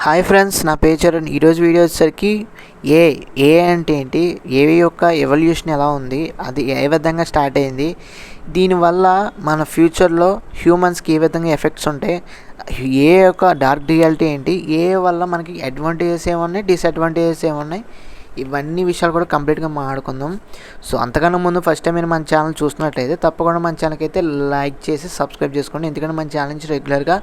Hi friends, నా పేరు చరణ్. ఈరోజు వీడియో వచ్చేసరికి ఏ అంటే ఏంటి, ఏవి యొక్క ఎవల్యూషన్ ఎలా ఉంది, అది ఏ విధంగా స్టార్ట్ అయింది, దీనివల్ల మన ఫ్యూచర్లో హ్యూమన్స్కి ఏ విధంగా ఎఫెక్ట్స్ ఉంటాయి, ఏ యొక్క డార్క్ రియాలిటీ ఏంటి, ఏ వల్ల మనకి అడ్వాంటేజెస్ ఏమున్నాయి, డిసడ్వాంటేజెస్ ఏమున్నాయి, ఇవన్నీ విషయాలు కూడా కంప్లీట్గా మాట్లాడుకుందాం. సో అంతకన్నా ముందు ఫస్ట్ టైం మీరు మన ఛానల్ చూస్తున్నట్లయితే తప్పకుండా మన ఛానల్కి అయితే లైక్ చేసి సబ్స్క్రైబ్ చేసుకోండి. ఎందుకంటే మన ఛానల్ నుంచి రెగ్యులర్గా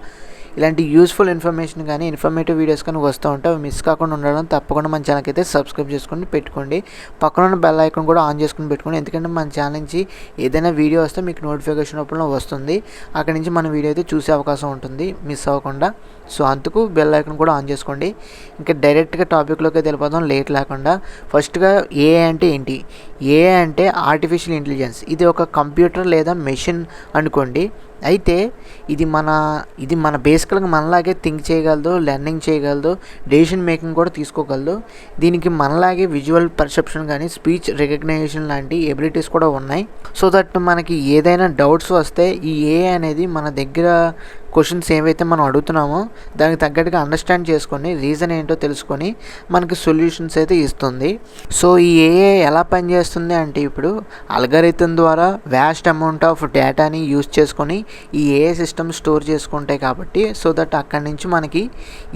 ఇలాంటి యూస్ఫుల్ ఇన్ఫర్మేషన్ కానీ ఇన్ఫర్మేటివ్ వీడియోస్ కానీ వస్తూ ఉంటాయి. అవి మిస్ కాకుండా ఉండడం తప్పకుండా మన ఛానల్కి అయితే సబ్స్క్రైబ్ చేసుకొని పెట్టుకోండి. పక్కన ఉన్న బెల్ ఐకాన్ కూడా ఆన్ చేసుకుని పెట్టుకోండి. ఎందుకంటే మన ఛానల్ నుంచి ఏదైనా వీడియో వస్తే మీకు నోటిఫికేషన్ రూపంలో వస్తుంది. అక్కడి నుంచి మన వీడియో అయితే చూసే అవకాశం ఉంటుంది మిస్ అవ్వకుండా. సో అందుకు బెల్ ఐకాన్ కూడా ఆన్ చేసుకోండి. ఇంకా డైరెక్ట్గా టాపిక్లోకి వెళ్ళిపోదాం లేట్ లేకుండా. ఫస్ట్గా ఏ అంటే ఏంటి? ఏ అంటే ఆర్టిఫిషియల్ ఇంటెలిజెన్స్. ఇది ఒక కంప్యూటర్ లేదా మెషిన్ అనుకోండి. అయితే ఇది మన బేసికల్గా మనలాగే థింక్ చేయగలదు, లెర్నింగ్ చేయగలదు, డెసిషన్ మేకింగ్ కూడా తీసుకోగలదు. దీనికి మనలాగే విజువల్ పర్సెప్షన్ కానీ స్పీచ్ రికగ్నైజేషన్ లాంటి ఎబిలిటీస్ కూడా ఉన్నాయి. సో దట్ మనకి ఏదైనా డౌట్స్ వస్తే ఈ ఏ అనేది మన దగ్గర క్వశ్చన్స్ ఏవైతే మనం అడుగుతున్నామో దానికి తగ్గట్టుగా అండర్స్టాండ్ చేసుకొని రీజన్ ఏంటో తెలుసుకొని మనకి సొల్యూషన్స్ అయితే ఇస్తుంది. సో ఈ ఏఐ ఎలా పనిచేస్తుంది అంటే, ఇప్పుడు అల్గారిథం ద్వారా వ్యాస్ట్ అమౌంట్ ఆఫ్ డేటాని యూజ్ చేసుకొని ఈ ఏఐ సిస్టమ్ స్టోర్ చేసుకుంటాయి కాబట్టి, సో దట్ అక్కడి నుంచి మనకి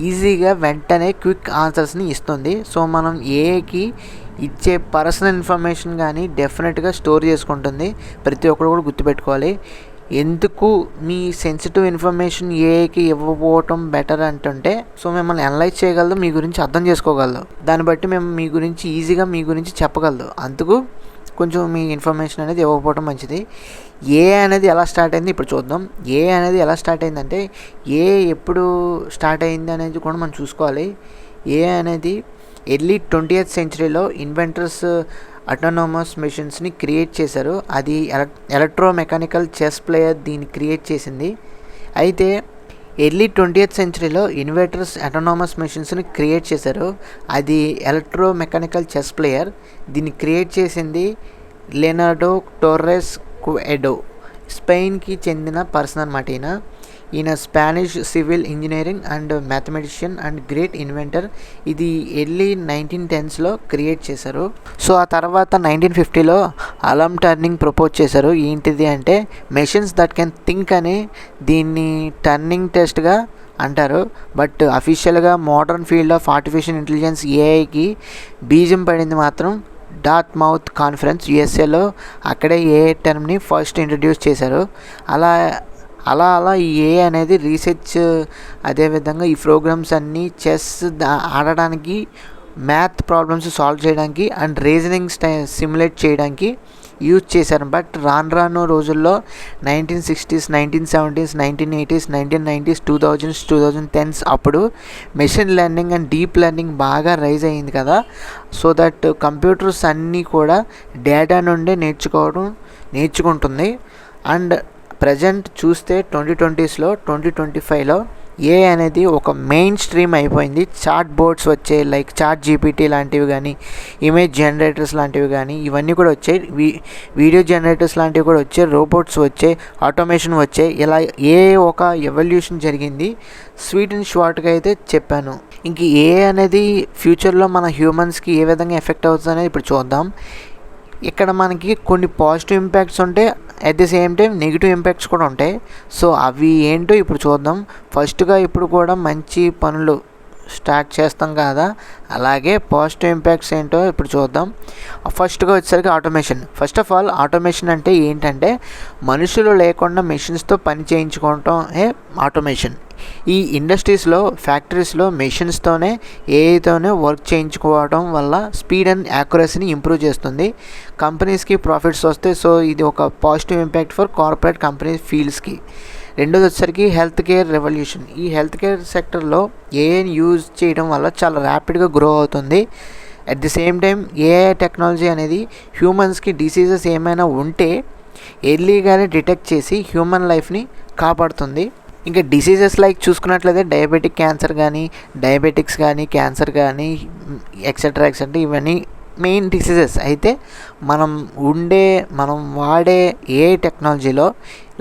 ఈజీగా వెంటనే క్విక్ ఆన్సర్స్ని ఇస్తుంది. సో మనం ఏఐకి ఇచ్చే పర్సనల్ ఇన్ఫర్మేషన్ కానీ డెఫినెట్గా స్టోర్ చేసుకుంటుంది. ప్రతి ఒక్కరు కూడా గుర్తుపెట్టుకోవాలి. ఎందుకు మీ సెన్సిటివ్ ఇన్ఫర్మేషన్ ఏఐకి ఇవ్వకపోవటం బెటర్ అంటుంటే, సో మిమ్మల్ని అనలైజ్ చేయగలదు, మీ గురించి అర్థం చేసుకోగలదు, దాన్ని బట్టి మేము మీ గురించి ఈజీగా మీ గురించి చెప్పగలదు. అందుకు కొంచెం మీ ఇన్ఫర్మేషన్ అనేది ఇవ్వకపోవడం మంచిది. ఏ అనేది ఎలా స్టార్ట్ అయింది ఇప్పుడు చూద్దాం. ఏ అనేది ఎలా స్టార్ట్ అయిందంటే, ఏ ఎప్పుడు స్టార్ట్ అయింది అనేది కూడా మనం చూసుకోవాలి. ఏ అనేది ఎర్లీ 20th centuryలో ఇన్వెంటర్స్ అటానమస్ మెషిన్స్ని క్రియేట్ చేశారు. అది ఎలక్ట్రోమెకానికల్ చెస్ ప్లేయర్ దీన్ని క్రియేట్ చేసింది. అయితే ఎర్లీ 20th centuryలో ఇన్వెంటర్స్ అటానమస్ మెషిన్స్ని క్రియేట్ చేశారు. అది ఎలక్ట్రోమెకానికల్ చెస్ ప్లేయర్ దీన్ని క్రియేట్ చేసింది లెనార్డో టోర్రెస్ క్వెడో, స్పెయిన్కి చెందిన పర్సన్ అన్నమాట. ఈయన Spanish civil engineering and mathematician and great inventor. ఇది ఎర్లీ 1910sలో క్రియేట్ చేశారు. సో ఆ తర్వాత 1950లో అలామ్ టర్నింగ్ ప్రపోజ్ చేశారు. ఏంటిది అంటే, మెషిన్స్ దట్ కెన్ థింక్ అని దీన్ని టర్నింగ్ టెస్ట్గా అంటారు. బట్ అఫీషియల్గా modern field of artificial intelligence ఏఐకి బీజం పడింది మాత్రం డార్ట్మౌత్ కాన్ఫరెన్స్ యుఎస్ఏలో. అక్కడే ఏఐ టర్మ్ని ఫస్ట్ ఇంట్రడ్యూస్ చేశారు. అలా ఈ ఏ అనేది రీసెర్చ్, అదేవిధంగా ఈ ప్రోగ్రామ్స్ అన్నీ చెస్ ఆడడానికి, మ్యాథ్ ప్రాబ్లమ్స్ సాల్వ్ చేయడానికి అండ్ రీజనింగ్ సిమ్యులేట్ చేయడానికి యూజ్ చేశారు. బట్ రాను రోజుల్లో 1960s, 1970s, 1980s, 1990s, 2000s, 2010s అప్పుడు machine learning and deep learning బాగా రైజ్ అయ్యింది కదా. సో దట్ కంప్యూటర్స్ అన్నీ కూడా డేటా నుండే నేర్చుకుంటుంది. అండ్ ప్రజెంట్ చూస్తే 2020sలో 2025లో ఏ అనేది ఒక మెయిన్ స్ట్రీమ్ అయిపోయింది. చాట్ బోర్డ్స్ వచ్చాయి, లైక్ చాట్ జీపీటీ లాంటివి కానీ, ఇమేజ్ జనరేటర్స్ లాంటివి కానీ, ఇవన్నీ కూడా వచ్చాయి. వీడియో జనరేటర్స్ లాంటివి కూడా వచ్చాయి, రోబోట్స్ వచ్చాయి, ఆటోమేషన్ వచ్చాయి. ఇలా ఏ ఒక ఎవల్యూషన్ జరిగింది. స్వీట్ అండ్ షార్ట్గా అయితే చెప్పాను. ఇంక ఏ అనేది ఫ్యూచర్లో మన హ్యూమన్స్కి ఏ విధంగా ఎఫెక్ట్ అవుతుంది అనేది ఇప్పుడు చూద్దాం. ఇక్కడ మనకి కొన్ని పాజిటివ్ ఇంపాక్ట్స్ ఉంటాయి, at the same time negative impacts కూడా ఉంటాయి. సో అవి ఏంటో ఇప్పుడు చూద్దాం. ఫస్ట్గా ఇప్పుడు కూడా మంచి పనులు స్టార్ట్ చేస్తాం కదా, అలాగే పాజిటివ్ ఇంపాక్ట్స్ ఏంటో ఇప్పుడు చూద్దాం. ఫస్ట్గా వచ్చేసరికి automation. First of all automation అంటే ఏంటంటే, మనుషులు లేకుండా మెషిన్స్తో పని చేయించుకోవటం ఆటోమేషన్. ఈ ఇండస్ట్రీస్లో, ఫ్యాక్టరీస్లో మెషిన్స్తోనే, ఏఐతోనే వర్క్ చేయించుకోవడం వల్ల స్పీడ్ అండ్ యాక్యురసీని ఇంప్రూవ్ చేస్తుంది. కంపెనీస్కి ప్రాఫిట్స్ వస్తాయి. సో ఇది ఒక positive impact for corporate company ఫీల్డ్స్కి. రెండోది వచ్చేసరికి హెల్త్ కేర్ రెవల్యూషన్. ఈ హెల్త్ కేర్ సెక్టర్లో ఏఐని యూజ్ చేయడం వల్ల చాలా ర్యాపిడ్గా గ్రో అవుతుంది. At the same time AI technology అనేది హ్యూమన్స్కి డిసీజెస్ ఏమైనా ఉంటే ఎర్లీగానే డిటెక్ట్ చేసి హ్యూమన్ లైఫ్ని కాపాడుతుంది. ఇంకా డిసీజెస్ లైక్ చూసుకున్నట్లయితే డయాబెటిక్స్ కానీ క్యాన్సర్ కానీ ఎక్సెట్రా ఇవన్నీ మెయిన్ డిసీజెస్. అయితే మనం వాడే ఏఐ టెక్నాలజీలో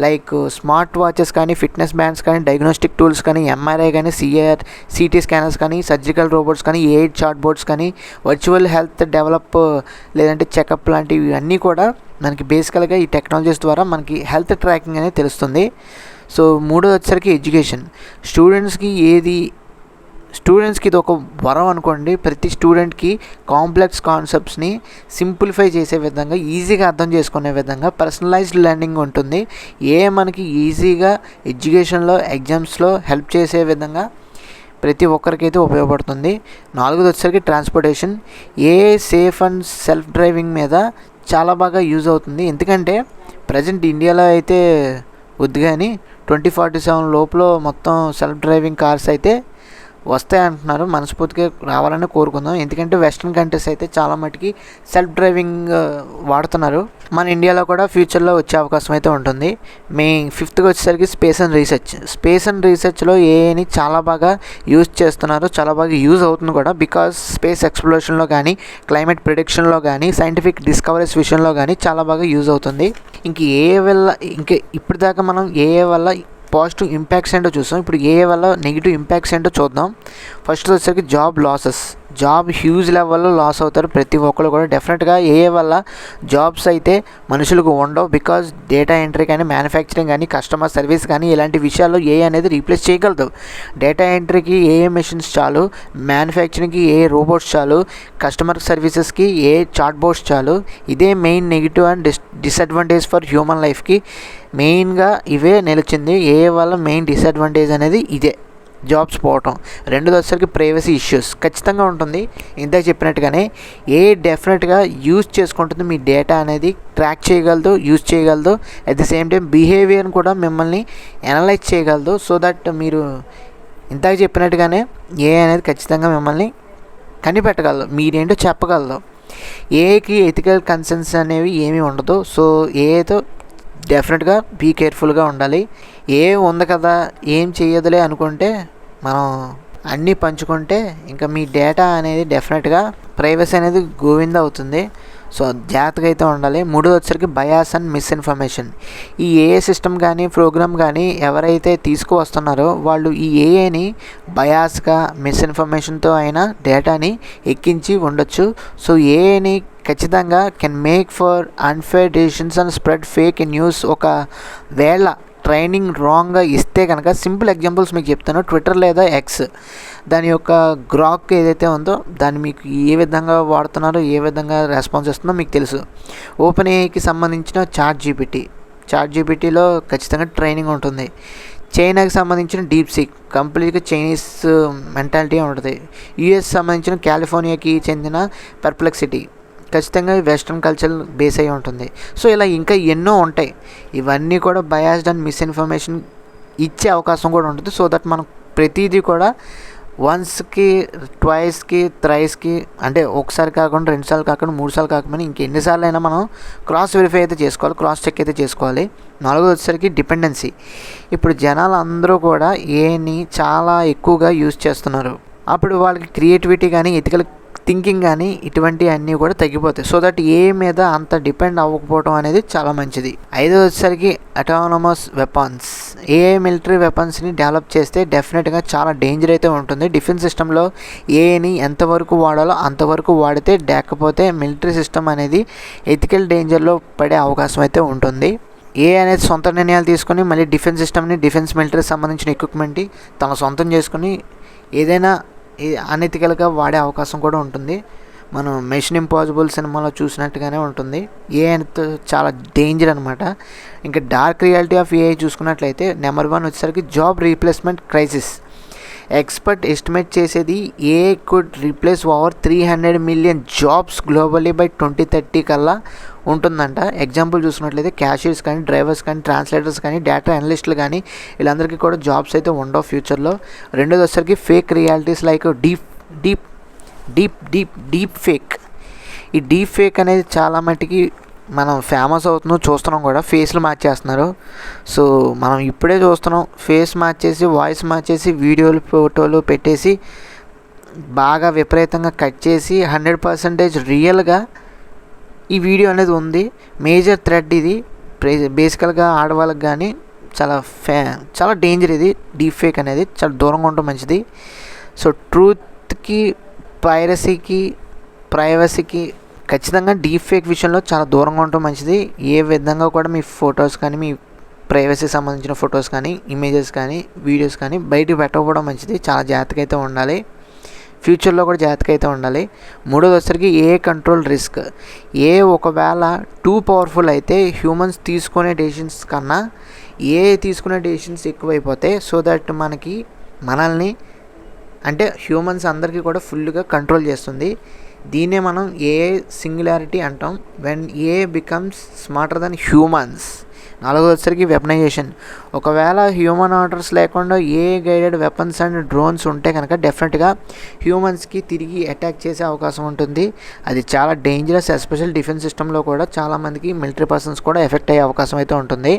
లైక్ స్మార్ట్ వాచెస్ కానీ, ఫిట్నెస్ బ్యాండ్స్ కానీ, డయాగ్నోస్టిక్ టూల్స్ కానీ, ఎంఆర్ఐ కానీ, సిటీ స్కానర్స్ కానీ, సర్జికల్ రోబోట్స్ కానీ, ఏఐ చాట్ బోర్డ్స్ కానీ, వర్చువల్ హెల్త్ డెవలప్ లేదంటే చెకప్ లాంటివి అన్నీ కూడా మనకి బేసికల్గా ఈ టెక్నాలజీస్ ద్వారా మనకి హెల్త్ ట్రాకింగ్ అనేది తెలుస్తుంది. సో మూడోది వచ్చేసరికి ఎడ్యుకేషన్. స్టూడెంట్స్కి ఇది ఒక వరం అనుకోండి. ప్రతి స్టూడెంట్కి కాంప్లెక్స్ కాన్సెప్ట్స్ని సింప్లిఫై చేసే విధంగా, ఈజీగా అర్థం చేసుకునే విధంగా పర్సనలైజ్డ్ లెర్నింగ్ ఉంటుంది. మనకి ఈజీగా ఎడ్యుకేషన్లో, ఎగ్జామ్స్లో హెల్ప్ చేసే విధంగా ప్రతి ఒక్కరికైతే ఉపయోగపడుతుంది. నాలుగోది వచ్చేసరికి transportation. Safe and self driving మీద చాలా బాగా యూజ్ అవుతుంది. ఎందుకంటే ప్రజెంట్ ఇండియాలో అయితే వద్దు, కానీ 2047 లోపల మొత్తం సెల్ఫ్ డ్రైవింగ్ కార్స్ అయితే వస్తాయి అంటున్నారు. మనస్ఫూర్తిగా రావాలని కోరుకుందాం. ఎందుకంటే వెస్ట్రన్ కంట్రీస్ అయితే చాలా మటుకి సెల్ఫ్ డ్రైవింగ్ వాడుతున్నారు. మన ఇండియాలో కూడా ఫ్యూచర్లో వచ్చే అవకాశం అయితే ఉంటుంది. ఫిఫ్త్గా వచ్చేసరికి స్పేస్ అండ్ రీసెర్చ్లో ఏఐని చాలా బాగా యూజ్ చేస్తున్నారు, చాలా బాగా యూజ్ అవుతుంది కూడా. బికాజ్ స్పేస్ ఎక్స్ప్లోరేషన్లో కానీ, క్లైమేట్ ప్రిడిక్షన్లో కానీ, సైంటిఫిక్ డిస్కవరీస్ విషయంలో కానీ చాలా బాగా యూజ్ అవుతుంది. ఇప్పటిదాకా మనం ఏఐ వల్ల పాజిటివ్ ఇంపాక్ట్స్ ఏంటో చూసాం. ఇప్పుడు ఏఐ వల్ల నెగిటివ్ ఇంపాక్ట్స్ ఏంటో చూద్దాం. ఫస్ట్ వచ్చేసరికి జాబ్ హ్యూజ్ లెవెల్లో లాస్ అవుతారు ప్రతి ఒక్కరు కూడా. డెఫినెట్గా ఏఐ వల్ల జాబ్స్ అయితే మనుషులకు ఉండవు. బికాజ్ డేటా ఎంట్రీ కానీ, మ్యానుఫ్యాక్చరింగ్ కానీ, కస్టమర్ సర్వీస్ కానీ ఇలాంటి విషయాల్లో ఏఐ అనేది రీప్లేస్ చేయగలదు. డేటా ఎంట్రీకి ఏఐ మెషిన్స్ చాలు, మ్యానుఫ్యాక్చరింగ్కి ఏఐ రోబోట్స్ చాలు, కస్టమర్ సర్వీసెస్కి ఏఐ చాట్ బోట్స్ చాలు. ఇదే main negative and disadvantage for human లైఫ్కి. మెయిన్గా ఇవే నిలిచింది. ఏఐ వల్ల మెయిన్ డిసడ్వాంటేజ్ అనేది ఇదే, జాబ్స్ పోవటం. రెండోది వచ్చేసరికి ప్రైవసీ ఇష్యూస్ ఖచ్చితంగా ఉంటుంది. ఇందాక చెప్పినట్టుగానే డెఫినెట్గా యూజ్ చేసుకుంటుంది. మీ డేటా అనేది ట్రాక్ చేయగలదు, యూజ్ చేయగలదు. అట్ ది సేమ్ టైం బిహేవియర్ని కూడా మిమ్మల్ని అనలైజ్ చేయగలదు. సో దట్ మీరు ఇందాక చెప్పినట్టుగానే అనేది ఖచ్చితంగా మిమ్మల్ని కనిపెట్టగలదు, మీరేంటో చెప్పగలదు. ఏఐకి ఎథికల్ కన్సర్న్స్ అనేవి ఏమీ ఉండదు. సో ఏఐతో డెఫినెట్గా బీ కేర్ఫుల్గా ఉండాలి. ఉంది కదా, ఏం చేయదులే అనుకుంటే, మనం అన్నీ పంచుకుంటే ఇంకా మీ డేటా అనేది డెఫినెట్గా ప్రైవసీ అనేది గోవింద అవుతుంది. సో జాగ్రత్తగా అయితే ఉండాలి. మూడోది వచ్చేసరికి బయాస్ అండ్ మిస్ఇన్ఫర్మేషన్. ఈ ఏఐ సిస్టమ్ కానీ, ప్రోగ్రామ్ కానీ ఎవరైతే తీసుకువస్తున్నారో వాళ్ళు ఈ ఏఐని బయాస్గా, మిస్ఇన్ఫర్మేషన్తో అయినా డేటాని ఎక్కించి ఉండొచ్చు. సో ఏఐని ఖచ్చితంగా can make for unfair decisions and spread fake news. ఒకవేళ ట్రైనింగ్ రాంగ్గా ఇస్తే కనుక, సింపుల్ ఎగ్జాంపుల్స్ మీకు చెప్తాను. ట్విట్టర్ లేదా ఎక్స్ దాని యొక్క గ్రాక్ ఏదైతే ఉందో దాన్ని మీకు ఏ విధంగా వాడుతున్నారో, ఏ విధంగా రెస్పాన్స్ ఇస్తుందో మీకు తెలుసు. ఓపెన్ ఏఐకి సంబంధించిన చాట్ జీపీటీలో ఖచ్చితంగా ట్రైనింగ్ ఉంటుంది. చైనాకి సంబంధించిన డీప్సీక్ కంప్లీట్గా చైనీస్ మెంటాలిటీ ఉంటుంది. యూఎస్ సంబంధించిన కాలిఫోర్నియాకి చెందిన పర్ప్లెక్సిటీ ఖచ్చితంగా వెస్ట్రన్ కల్చర్ బేస్ అయి ఉంటుంది. సో ఇలా ఇంకా ఎన్నో ఉంటాయి. ఇవన్నీ కూడా బయాస్డ్ అండ్ మిస్ఇన్ఫర్మేషన్ ఇచ్చే అవకాశం కూడా ఉంటుంది. సో దట్ మనం ప్రతిదీ కూడా వన్స్కి, ట్వైస్కి, థ్రైస్కి, అంటే ఒకసారి కాకుండా, 2 సార్లు కాకుండా, 3 సార్లు కాకుండా ఇంకెన్నిసార్లు అయినా మనం క్రాస్ వెరిఫై అయితే చేసుకోవాలి, క్రాస్ చెక్ అయితే చేసుకోవాలి. నాలుగోది వచ్చేసరికి డిపెండెన్సీ. ఇప్పుడు జనాలు అందరూ కూడా ఏని చాలా ఎక్కువగా యూజ్ చేస్తున్నారు. అప్పుడు వాళ్ళకి క్రియేటివిటీ కానీ, ఎథికల్ థింకింగ్ కానీ ఇటువంటివన్నీ కూడా తగ్గిపోతాయి. సో దట్ ఏ మీద అంత డిపెండ్ అవ్వకపోవడం అనేది చాలా మంచిది. ఐదోది వచ్చేసరికి అటానమస్ వెపన్స్. ఏఐ మిలిటరీ వెపన్స్ని డెవలప్ చేస్తే డెఫినెట్గా చాలా డేంజర్ అయితే ఉంటుంది. డిఫెన్స్ సిస్టంలో ఏఐని ఎంతవరకు వాడాలో అంతవరకు వాడితే, లేకపోతే మిలిటరీ సిస్టమ్ అనేది ఎథికల్ డేంజర్లో పడే అవకాశం అయితే ఉంటుంది. ఏఐ అనేది సొంత నిర్ణయాలు తీసుకొని మళ్ళీ డిఫెన్స్ సిస్టమ్ని, డిఫెన్స్ మిలిటరీ సంబంధించిన ఎక్విప్మెంట్ని తన సొంతం చేసుకుని ఏదైనా అనెథికల్గా వాడే అవకాశం కూడా ఉంటుంది. మనం మిషన్ ఇంపాసిబుల్ సినిమాలో చూసినట్టుగానే ఉంటుంది. ఏఐ అనేది చాలా డేంజర్ అనమాట. ఇంకా డార్క్ రియాలిటీ ఆఫ్ ఏఐ చూసుకున్నట్లయితే నెంబర్ 1 వచ్చేసరికి job replacement crisis. Expert estimate చేసేది AI could replace over 300 million jobs globally by 2030 కల్లా ఉంటుందంట. ఎగ్జాంపుల్ చూసుకున్నట్లయితే క్యాషియర్స్ కానీ, డ్రైవర్స్ కానీ, ట్రాన్స్లేటర్స్ కానీ, డేటా అనలిస్టులు కానీ వీళ్ళందరికీ కూడా జాబ్స్ అయితే ఉండవు ఫ్యూచర్లో. రెండోది వచ్చేసరికి fake realities like deep fake. ఈ డీప్ ఫేక్ అనేది చాలా మటుకి మనం ఫేమస్ అవుతున్నాం, చూస్తున్నాం కూడా. ఫేస్లు మార్చేస్తున్నారు. సో మనం ఇప్పుడే చూస్తున్నాం, ఫేస్ మార్చేసి, వాయిస్ మార్చేసి, వీడియోలు, ఫోటోలు పెట్టేసి బాగా విపరీతంగా కట్ చేసి 100% రియల్గా ఈ వీడియో అనేది ఉంది. మేజర్ థ్రెడ్ ఇది. బేసికల్గా ఆడవాళ్ళకి కానీ చాలా డేంజర్ ఇది డీప్ ఫేక్ అనేది. చాలా దూరంగా ఉండటం మంచిది. సో ట్రూత్కి, ప్రైవసీకి ఖచ్చితంగా డీప్ ఫేక్ విషయంలో చాలా దూరంగా ఉండటం మంచిది. ఏ విధంగా కూడా మీ ఫొటోస్ కానీ, మీ ప్రైవసీకి సంబంధించిన ఫొటోస్ కానీ, ఇమేజెస్ కానీ, వీడియోస్ కానీ బయటకు పెట్టకపోవడం మంచిది. చాలా జాగ్రత్తగా అయితే ఉండాలి. ఫ్యూచర్లో కూడా జాగ్రత్తగా అయితే ఉండాలి. మూడోది వచ్చరికి ఏ కంట్రోల్ రిస్క్. ఒకవేళ టూ పవర్ఫుల్ అయితే హ్యూమన్స్ తీసుకునే డెసిషన్స్ కన్నా తీసుకునే డెసిషన్స్ ఎక్కువైపోతాయి. సో దట్ మనల్ని అంటే హ్యూమన్స్ అందరికీ కూడా ఫుల్గా కంట్రోల్ చేస్తుంది. దీన్నే మనం సింగులారిటీ అంటాం. When becomes smarter than humans. నాలుగోది వచ్చరికి వెపనైజేషన్. ఒకవేళ హ్యూమన్ ఆర్డర్స్ లేకుండా గైడెడ్ వెపన్స్ అండ్ డ్రోన్స్ ఉంటే కనుక డెఫినెట్గా హ్యూమన్స్కి తిరిగి అటాక్ చేసే అవకాశం ఉంటుంది. అది చాలా డేంజరస్. ఎస్పెషల్ డిఫెన్స్ సిస్టంలో కూడా చాలామందికి మిలిటరీ పర్సన్స్ కూడా ఎఫెక్ట్ అయ్యే అవకాశం అయితే ఉంటుంది.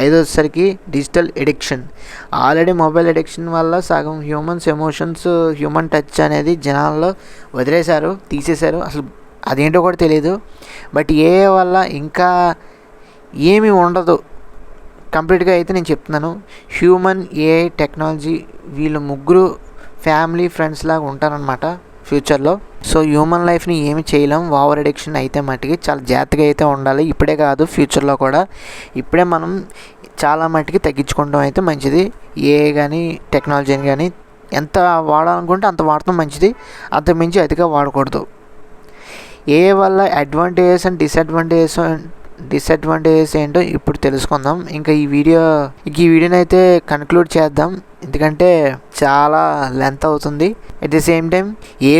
ఐదోది వచ్చరికి digital addiction. Already mobile addiction వల్ల సగం హ్యూమన్స్ ఎమోషన్స్, హ్యూమన్ టచ్ అనేది జనాల్లో తీసేశారు. అసలు అదేంటో కూడా తెలియదు. బట్ వల్ల ఇంకా ఏమీ ఉండదు కంప్లీట్గా అయితే నేను చెప్తున్నాను. హ్యూమన్, ఏఐ, టెక్నాలజీ వీళ్ళు ముగ్గురు ఫ్యామిలీ, ఫ్రెండ్స్ లాగా ఉంటారనమాట ఫ్యూచర్లో. సో హ్యూమన్ లైఫ్ని ఏమి చేయలేం. ఓవర్ అడిక్షన్ అయితే మట్టుకి చాలా జాగ్రత్తగా అయితే ఉండాలి. ఇప్పుడే కాదు, ఫ్యూచర్లో కూడా. ఇప్పుడే మనం చాలా మట్టుకి తగ్గించుకోవడం అయితే మంచిది. ఏఐ కానీ, టెక్నాలజీని కానీ ఎంత వాడాలనుకుంటే అంత వాడటం మంచిది. అంతకుమించి అతిగా వాడకూడదు. ఏఐ వల్ల అడ్వాంటేజెస్ అండ్ డిసడ్వాంటేజెస్ ఏంటో ఇప్పుడు తెలుసుకుందాం. ఇంకా ఈ వీడియోని అయితే కన్క్లూడ్ చేద్దాం, ఎందుకంటే చాలా లెంత్ అవుతుంది. అట్ ది సేమ్ టైం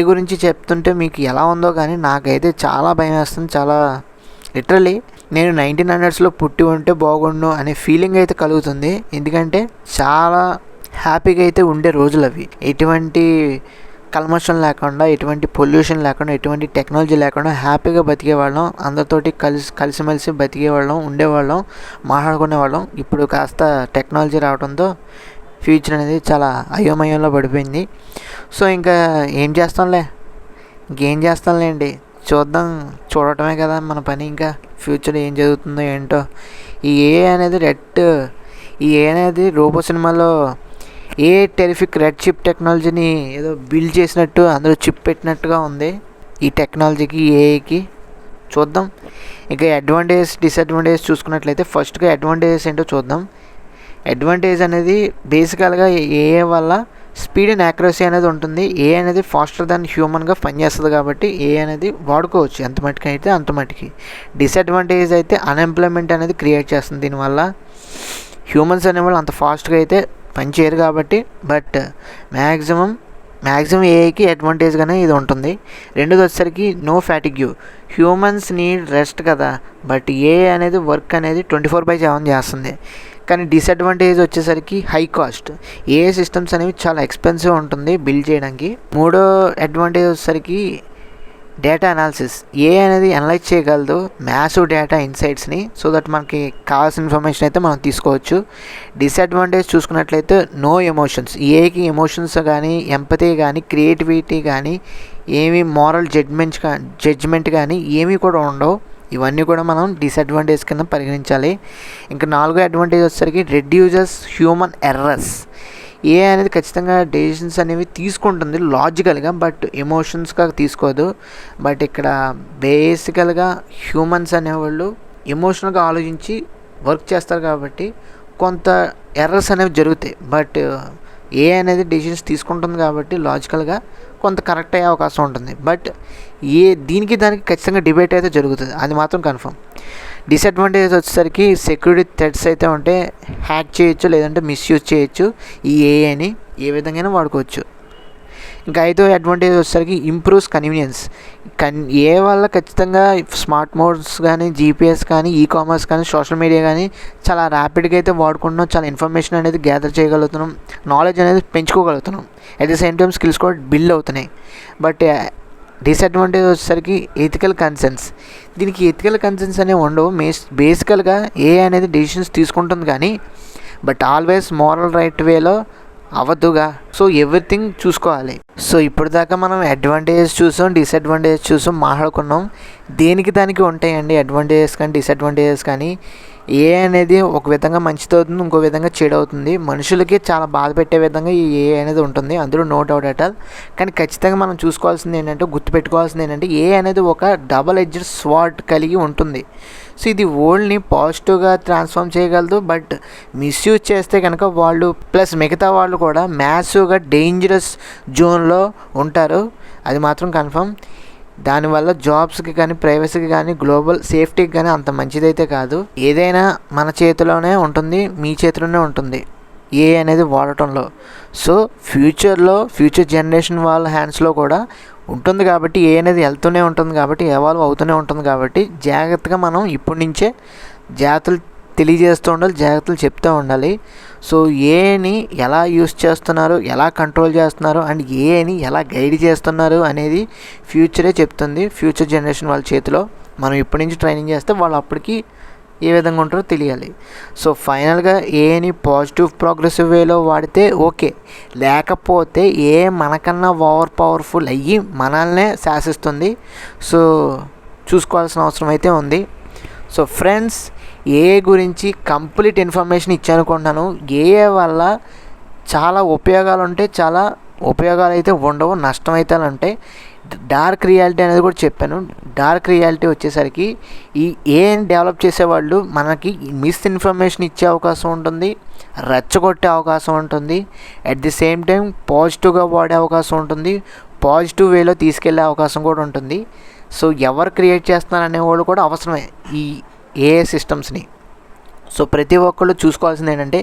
గురించి చెప్తుంటే మీకు ఎలా ఉందో కానీ నాకైతే చాలా భయం వేస్తుంది. చాలా లిటరలీ నేను 1900s పుట్టి ఉంటే బాగుండు అనే ఫీలింగ్ అయితే కలుగుతుంది. ఎందుకంటే చాలా హ్యాపీగా అయితే ఉండే రోజులు అవి. ఎటువంటి కల్మషం లేకుండా, ఎటువంటి పొల్యూషన్ లేకుండా, ఎటువంటి టెక్నాలజీ లేకుండా హ్యాపీగా బతికేవాళ్ళం. అందరితోటి కలిసిమెలిసి బతికేవాళ్ళం, ఉండేవాళ్ళం, మాట్లాడుకునేవాళ్ళం. ఇప్పుడు కాస్త టెక్నాలజీ రావడంతో ఫ్యూచర్ అనేది చాలా అయోమయంలో పడిపోయింది. సో ఇంకా ఇంకేం చేస్తాంలేండి, చూడటమే కదా మన పని. ఇంకా ఫ్యూచర్ ఏం జరుగుతుందో ఏంటో. ఈ ఏఐ అనేది రోబో సినిమాలో టెరిఫిక్ రెడ్ చిప్ టెక్నాలజీని ఏదో బిల్డ్ చేసినట్టు, అందులో చిప్ పెట్టినట్టుగా ఉంది ఈ టెక్నాలజీకి, ఏఐకి. చూద్దాం. ఇంకా డిసడ్వాంటేజెస్ చూసుకున్నట్లయితే ఫస్ట్గా అడ్వాంటేజెస్ ఏంటో చూద్దాం. అడ్వాంటేజ్ అనేది బేసికల్గా ఏఐ వల్ల స్పీడ్ అండ్ యాక్యురసీ అనేది ఉంటుంది. ఏఐ అనేది ఫాస్టర్ దాన్ హ్యూమన్గా పనిచేస్తుంది కాబట్టి ఏఐ అనేది వాడుకోవచ్చు ఎంత మట్టుకు అయితే అంత మట్టుకి. డిసడ్వాంటేజ్ అయితే అన్ఎంప్లాయ్మెంట్ అనేది క్రియేట్ చేస్తుంది దీనివల్ల. హ్యూమన్స్ అనేవాళ్ళు అంత ఫాస్ట్గా అయితే పనిచేయరు కాబట్టి. బట్ మ్యాక్సిమం ఏఐకి అడ్వాంటేజ్గానే ఇది ఉంటుంది. రెండోది వచ్చేసరికి no fatigue. Humans need rest కదా, బట్ ఏఐ అనేది వర్క్ అనేది 24/7 చేస్తుంది. కానీ డిసడ్వాంటేజ్ వచ్చేసరికి హై కాస్ట్. ఏఐ సిస్టమ్స్ అనేవి చాలా ఎక్స్పెన్సివ్ ఉంటుంది బిల్డ్ చేయడానికి. మూడో అడ్వాంటేజ్ వచ్చేసరికి డేటా అనాలిసిస్. ఏఐ అనేది అనలైజ్ చేయగలదు మ్యాసివ్ డేటా ఇన్సైట్స్ని. సో దట్ మనకి కావాల్సిన ఇన్ఫర్మేషన్ అయితే మనం తీసుకోవచ్చు. డిసడ్వాంటేజ్ చూసుకున్నట్లయితే నో ఎమోషన్స్. ఏఐకి ఎమోషన్స్ కానీ, ఎంపతి కానీ, క్రియేటివిటీ కానీ, ఏమీ మారల్ జడ్జ్మెంట్ కానీ ఏమీ కూడా ఉండవు. ఇవన్నీ కూడా మనం డిసడ్వాంటేజ్ కింద పరిగణించాలి. ఇంకా నాలుగో అడ్వాంటేజ్ వచ్చేసరికి రెడ్యూసెస్ హ్యూమన్ ఎర్రర్స్. ఏఐ అనేది ఖచ్చితంగా డెసిషన్స్ అనేవి తీసుకుంటుంది లాజికల్గా, బట్ ఎమోషన్స్గా తీసుకోదు. బట్ ఇక్కడ బేసికల్గా హ్యూమన్స్ అనేవాళ్ళు ఎమోషనల్గా ఆలోచించి వర్క్ చేస్తారు కాబట్టి కొంత ఎర్రర్స్ అనేవి జరుగుతాయి. బట్ ఏఐ అనేది డెసిషన్స్ తీసుకుంటుంది కాబట్టి లాజికల్గా కొంత కరెక్ట్ అయ్యే అవకాశం ఉంటుంది. బట్ దానికి ఖచ్చితంగా డిబేట్ అయితే జరుగుతుంది, అది మాత్రం కన్ఫర్మ్. డిసడ్వాంటేజ్ వచ్చేసరికి సెక్యూరిటీ థ్రెట్స్ అయితే ఉంటే హ్యాక్ చేయొచ్చు, లేదంటే మిస్యూజ్ చేయొచ్చు. ఈ ఏఐని ఏ విధంగా వాడుకోవచ్చు. ఇంకా ఐదో అడ్వాంటేజ్ వచ్చేసరికి ఇంప్రూవ్స్ కన్వీనియన్స్. ఏ వల్ల ఖచ్చితంగా స్మార్ట్ మోడ్స్ కానీ, జీపీఎస్ కానీ, ఈకామర్స్ కానీ, సోషల్ మీడియా కానీ చాలా ర్యాపిడ్గా అయితే వాడుకుంటున్నాం. చాలా ఇన్ఫర్మేషన్ అనేది గ్యాదర్ చేయగలుగుతున్నాం, నాలెడ్జ్ అనేది పెంచుకోగలుగుతున్నాం. At the same time skills కూడా బిల్డ్ అవుతున్నాయి. బట్ డిసడ్వాంటేజ్ వచ్చేసరికి ఎథికల్ కన్సర్న్స్. దీనికి ఎథికల్ కన్సర్న్స్ అనేవి ఉండవు. బేసికల్గా ఏఐ అనేది డెసిషన్స్ తీసుకుంటుంది కానీ బట్ ఆల్వేస్ మోరల్ రైట్ వేలో అవ్వద్దుగా. సో ఎవ్రీథింగ్ చూసుకోవాలి. సో ఇప్పుడు దాకా మనం అడ్వాంటేజెస్ చూసాం, డిసడ్వాంటేజెస్ చూసాం, మాట్లాడుకున్నాం. దానికి ఉంటాయండి అడ్వాంటేజెస్ కానీ, డిసడ్వాంటేజెస్ కానీ. ఏ అనేది ఒక విధంగా మంచిది అవుతుంది, ఇంకో విధంగా చెడు అవుతుంది. మనుషులకి చాలా బాధ పెట్టే విధంగా ఈ ఏ అనేది ఉంటుంది, అందులో నో డౌట్ అట్ ఆల్. కానీ ఖచ్చితంగా మనం చూసుకోవాల్సింది ఏంటంటే, గుర్తుపెట్టుకోవాల్సింది ఏంటంటే, ఏ అనేది ఒక డబల్ ఎడ్జ్డ్ స్వార్డ్ కలిగి ఉంటుంది. సో ఇది వరల్డ్ని పాజిటివ్గా ట్రాన్స్ఫార్మ్ చేయగలదు, బట్ మిస్యూజ్ చేస్తే కనుక వాళ్ళు ప్లస్ మిగతా వాళ్ళు కూడా మ్యాసివ్గా డేంజరస్ జోన్లో ఉంటారు, అది మాత్రం కన్ఫర్మ్. దానివల్ల జాబ్స్కి కానీ, ప్రైవసీకి కానీ, గ్లోబల్ సేఫ్టీకి కానీ అంత మంచిదైతే కాదు. ఏదైనా మన చేతిలోనే ఉంటుంది, మీ చేతిలోనే ఉంటుంది ఏ అనేది వాడటంలో. సో ఫ్యూచర్ జనరేషన్ వాళ్ళ హ్యాండ్స్లో కూడా ఉంటుంది కాబట్టి, ఏ అనేది వెళ్తూనే ఉంటుంది కాబట్టి, ఎవాల్వ్ అవుతూనే ఉంటుంది కాబట్టి, జాగ్రత్తగా మనం ఇప్పటి నుంచే జాగ్రత్తలు తెలియజేస్తూ ఉండాలి, జాగ్రత్తలు చెప్తూ ఉండాలి. సో ఏని ఎలా యూస్ చేస్తున్నారు, ఎలా కంట్రోల్ చేస్తున్నారు, అండ్ ఏని ఎలా గైడ్ చేస్తున్నారు అనేది ఫ్యూచరే చెప్తుంది. ఫ్యూచర్ జనరేషన్ వాళ్ళ చేతిలో మనం ఇప్పటి నుంచి ట్రైనింగ్ చేస్తే వాళ్ళు అప్పటికి ఏ విధంగా ఉంటారో తెలియాలి. సో ఫైనల్గా ఏని పాజిటివ్ ప్రోగ్రెసివ్ వేలో వాడితే ఓకే, లేకపోతే ఏ మనకన్నా పవర్ఫుల్ అయ్యి మనల్నే శాసిస్తుంది. సో చూసుకోవాల్సిన అవసరం అయితే ఉంది. సో ఫ్రెండ్స్, ఏ గురించి కంప్లీట్ ఇన్ఫర్మేషన్ ఇచ్చానుకుంటున్నాను. ఏ వల్ల చాలా ఉపయోగాలు ఉంటాయి, చాలా ఉపయోగాలు అయితే ఉండవు, నష్టం అయితే ఉంటాయి. డార్క్ రియాలిటీ అనేది కూడా చెప్పాను. డార్క్ రియాలిటీ వచ్చేసరికి ఈ ఏని డెవలప్ చేసేవాళ్ళు మనకి మిస్ఇన్ఫర్మేషన్ ఇచ్చే అవకాశం ఉంటుంది, రెచ్చగొట్టే అవకాశం ఉంటుంది, అట్ ది సేమ్ టైం పాజిటివ్గా వాడే అవకాశం ఉంటుంది, పాజిటివ్ వేలో తీసుకెళ్లే అవకాశం కూడా ఉంటుంది. సో ఎవరు క్రియేట్ చేస్తున్నారు అనేవాళ్ళు కూడా అవసరమే ఈ ఏ సిస్టమ్స్ని. సో ప్రతి ఒక్కళ్ళు చూసుకోవాల్సింది ఏంటంటే,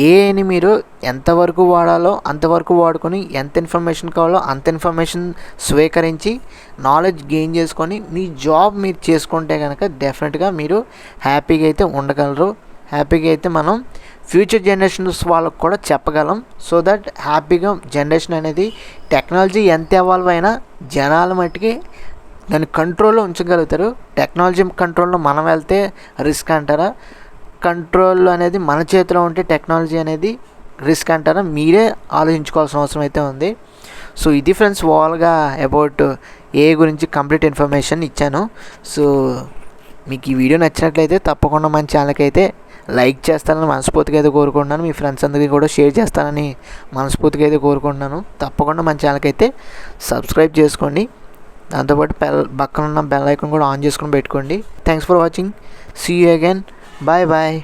ఏని మీరు ఎంతవరకు వాడాలో అంతవరకు వాడుకొని, ఎంత ఇన్ఫర్మేషన్ కావాలో అంత ఇన్ఫర్మేషన్ స్వీకరించి నాలెడ్జ్ గెయిన్ చేసుకొని మీ జాబ్ మీరు చేసుకుంటే కనుక డెఫినెట్గా మీరు హ్యాపీగా అయితే ఉండగలరు. హ్యాపీగా అయితే మనం ఫ్యూచర్ జనరేషన్స్ వాళ్ళకు కూడా చెప్పగలం. సో దట్ హ్యాపీగా జనరేషన్ అనేది టెక్నాలజీ ఎంత ఎవాల్వ్ అయినా జనాల మట్టుకి దాన్ని కంట్రోల్లో ఉంచగలుగుతారు. టెక్నాలజీ కంట్రోల్లో మనం వెళ్తే రిస్క్ అంటారా, కంట్రోల్ అనేది మన చేతిలో ఉంటే టెక్నాలజీ అనేది రిస్క్ అంటారా, మీరే ఆలోచించుకోవాల్సిన అవసరం అయితే ఉంది. సో ఇది ఫ్రెండ్స్ ఓవరాల్గా అబౌట్ ఏ గురించి కంప్లీట్ ఇన్ఫర్మేషన్ ఇచ్చాను. సో మీకు ఈ వీడియో నచ్చినట్లయితే తప్పకుండా మన ఛానల్కి అయితే లైక్ చేస్తానని మనస్ఫూర్తిగా అయితే కోరుకుంటున్నాను. మీ ఫ్రెండ్స్ అందరికీ కూడా షేర్ చేస్తానని మనస్ఫూర్తిగా అయితే కోరుకుంటున్నాను. తప్పకుండా మన ఛానల్కి అయితే సబ్స్క్రైబ్ చేసుకోండి. దాంతోపాటు పక్కన ఉన్న బెల్ ఐకాన్ కూడా ఆన్ చేసుకొని పెట్టుకోండి. Thanks for watching. See you again. Bye bye.